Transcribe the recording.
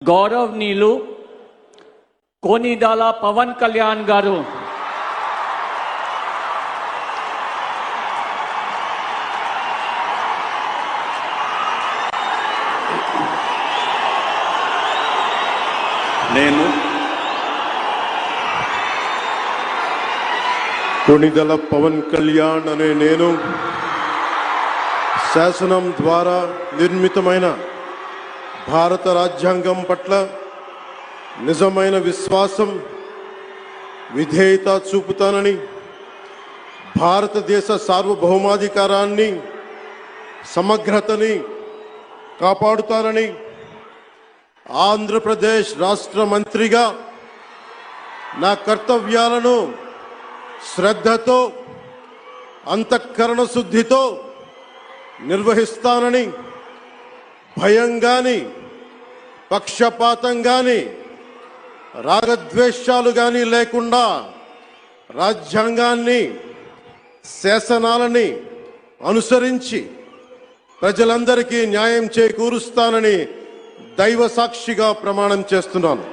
గౌరవనీయులు కోనిదాల పవన్ కళ్యాణ్ గారు కోనిదల పవన్ కళ్యాణ్ అనే నేను శాసనం ద్వారా నిర్మితమైన భారత రాజ్యాంగం పట్ల నిజమైన విశ్వాసం విధేయత చూపుతానని, భారతదేశ సార్వభౌమాధికారాన్ని సమగ్రతని కాపాడుతానని, ఆంధ్రప్రదేశ్ రాష్ట్ర మంత్రిగా నా కర్తవ్యాలను శ్రద్ధతో అంతఃకరణ శుద్ధితో నిర్వహిస్తానని, భయం గాని పక్షపాతం గాని రాగద్వేషాలు గాని లేకుండా రాజ్యాంగాన్ని శాసనాలని అనుసరించి ప్రజలందరికీ న్యాయం చేకూరుస్తానని దైవ సాక్షిగా ప్రమాణం చేస్తున్నాను.